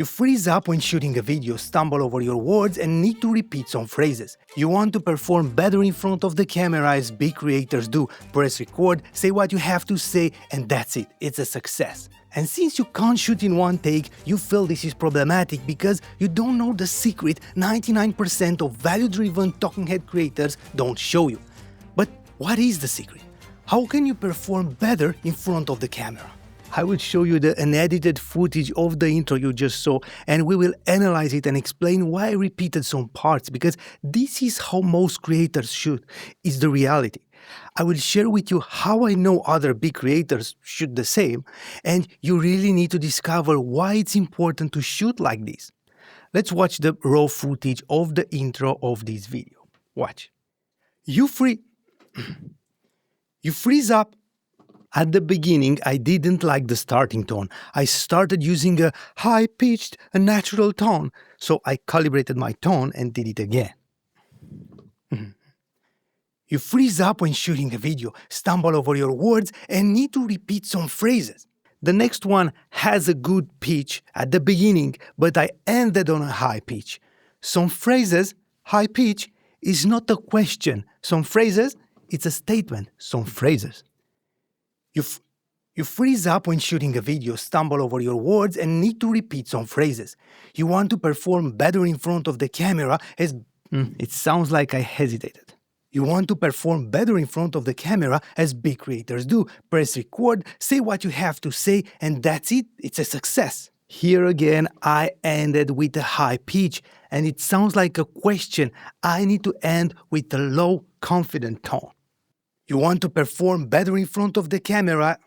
You freeze up when shooting a video, stumble over your words, and need to repeat some phrases. You want to perform better in front of the camera as big creators do. Press record, say what you have to say, and that's it. It's a success. And since you can't shoot in one take, you feel this is problematic because you don't know the secret 99% of value-driven talking head creators don't show you. But what is the secret? How can you perform better in front of the camera? I will show you the unedited footage of the intro you just saw, and we will analyze it and explain why I repeated some parts, because this is how most creators shoot. It's the reality. I will share with you how I know other big creators shoot the same, and you really need to discover why it's important to shoot like this. Let's watch the raw footage of the intro of this video. Watch. You freeze up. At the beginning, I didn't like the starting tone. I started using a high-pitched, a natural tone, so I calibrated my tone and did it again. You freeze up when shooting a video, stumble over your words, and need to repeat some phrases. The next one has a good pitch at the beginning, but I ended on a high pitch. Some phrases, high pitch, is not a question. Some phrases, it's a statement. Some phrases. You freeze up when shooting a video, stumble over your words, and need to repeat some phrases. You want to perform better in front of the camera as... It sounds like I hesitated. You want to perform better in front of the camera as big creators do. Press record, say what you have to say, and that's it. It's a success. Here again, I ended with a high pitch, and it sounds like a question. I need to end with a low, confident tone. You want to perform better in front of the camera.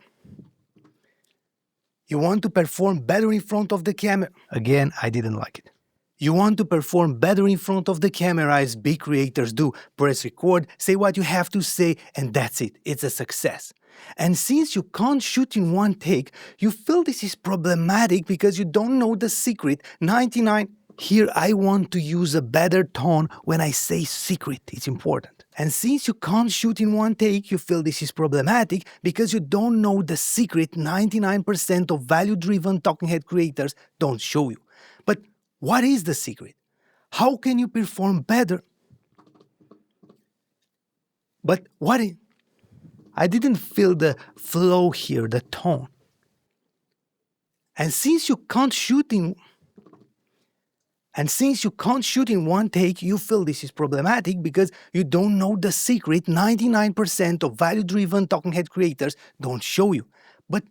You want to perform better in front of the camera. Again, I didn't like it. You want to perform better in front of the camera as big creators do. Press record, say what you have to say, and that's it. It's a success. And since you can't shoot in one take, you feel this is problematic because you don't know the secret 99. Here I want to use a better tone when I say secret. It's important. And since you can't shoot in one take, you feel this is problematic because you don't know the secret 99% of value-driven talking head creators don't show you. But what is the secret? How can you perform better? But I didn't feel the flow here, the tone. And since you can't shoot in one take, you feel this is problematic because you don't know the secret 99% of value-driven talking head creators don't show you. But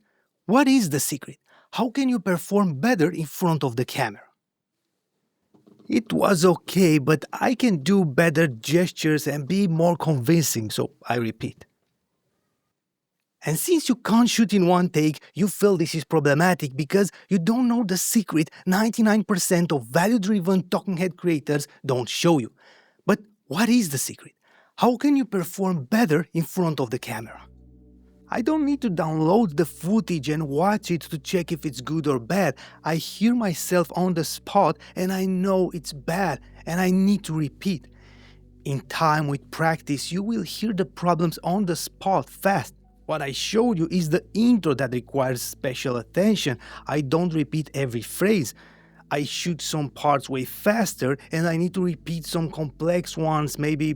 what is the secret? How can you perform better in front of the camera? It was okay, but I can do better gestures and be more convincing, so I repeat. And since you can't shoot in one take, you feel this is problematic because you don't know the secret 99% of value-driven talking head creators don't show you. But what is the secret? How can you perform better in front of the camera? I don't need to download the footage and watch it to check if it's good or bad. I hear myself on the spot and I know it's bad and I need to repeat. In time, with practice, you will hear the problems on the spot fast. What I showed you is the intro that requires special attention. I don't repeat every phrase. I shoot some parts way faster and I need to repeat some complex ones maybe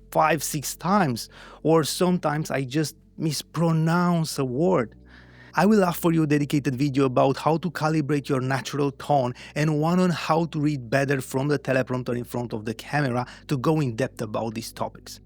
5-6 times. Or sometimes I just mispronounce a word. I will offer you a dedicated video about how to calibrate your natural tone and one on how to read better from the teleprompter in front of the camera to go in depth about these topics.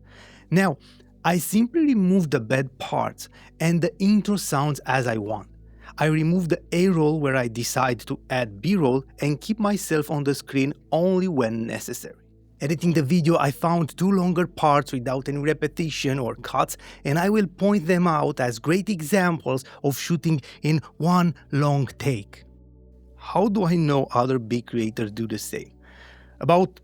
Now, I simply remove the bad parts and the intro sounds as I want. I remove the A-roll where I decide to add B-roll and keep myself on the screen only when necessary. Editing the video, I found 2 longer parts without any repetition or cuts, and I will point them out as great examples of shooting in one long take. How do I know other big creators do the same? About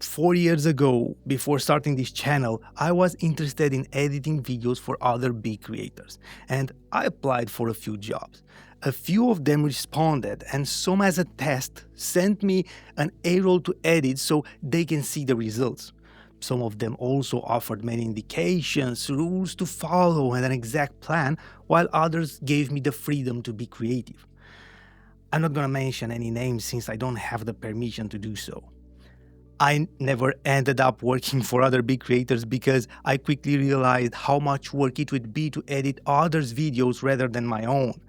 4 years ago, before starting this channel, I was interested in editing videos for other big creators, and I applied for a few jobs. A few of them responded, and some as a test sent me an A-roll to edit so they can see the results. Some of them also offered many indications, rules to follow, and an exact plan, while others gave me the freedom to be creative. I'm not gonna mention any names since I don't have the permission to do so. I never ended up working for other big creators because I quickly realized how much work it would be to edit others' videos rather than my own.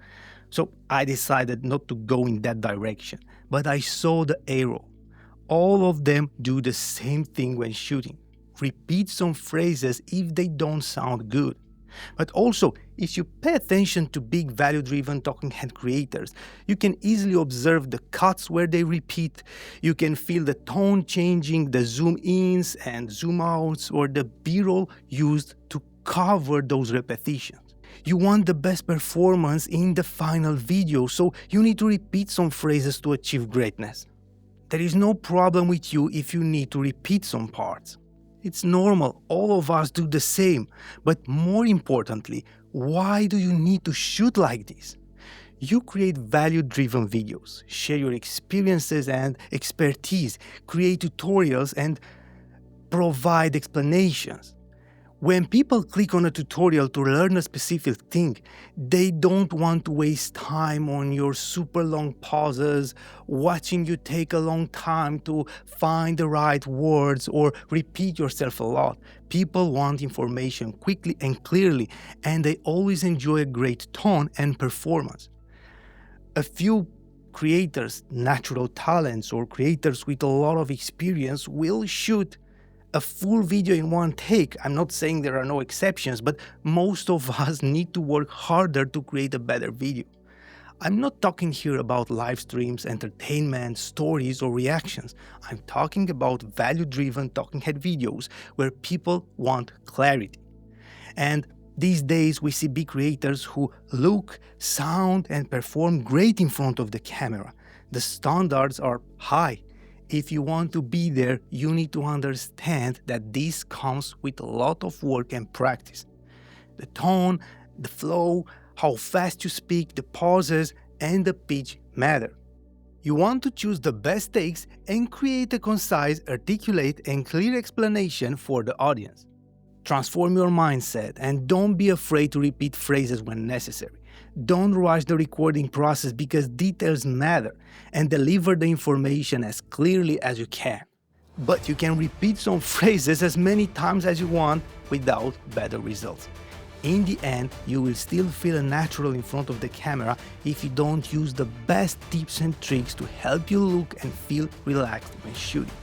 So I decided not to go in that direction, but I saw the arrow. All of them do the same thing when shooting. Repeat some phrases if they don't sound good. But also, if you pay attention to big value-driven talking head creators, you can easily observe the cuts where they repeat. You can feel the tone changing, the zoom-ins and zoom-outs, or the B-roll used to cover those repetitions. You want the best performance in the final video, so you need to repeat some phrases to achieve greatness. There is no problem with you if you need to repeat some parts. It's normal, all of us do the same. But more importantly, why do you need to shoot like this? You create value-driven videos, share your experiences and expertise, create tutorials and provide explanations. When people click on a tutorial to learn a specific thing, they don't want to waste time on your super long pauses, watching you take a long time to find the right words or repeat yourself a lot. People want information quickly and clearly, and they always enjoy a great tone and performance. A few creators, natural talents, or creators with a lot of experience will shoot a full video in one take. I'm not saying there are no exceptions, but most of us need to work harder to create a better video. I'm not talking here about live streams, entertainment, stories, or reactions. I'm talking about value-driven talking head videos where people want clarity. And these days we see big creators who look, sound, and perform great in front of the camera. The standards are high. If you want to be there, you need to understand that this comes with a lot of work and practice. The tone, the flow, how fast you speak, the pauses, and the pitch matter. You want to choose the best takes and create a concise, articulate, and clear explanation for the audience. Transform your mindset and don't be afraid to repeat phrases when necessary. Don't rush the recording process because details matter, and deliver the information as clearly as you can. But you can repeat some phrases as many times as you want without better results. In the end, you will still feel natural in front of the camera if you don't use the best tips and tricks to help you look and feel relaxed when shooting.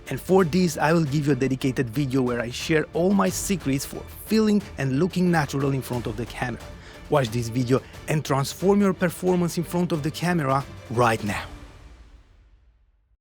And for this, I will give you a dedicated video where I share all my secrets for feeling and looking natural in front of the camera. Watch this video and transform your performance in front of the camera right now.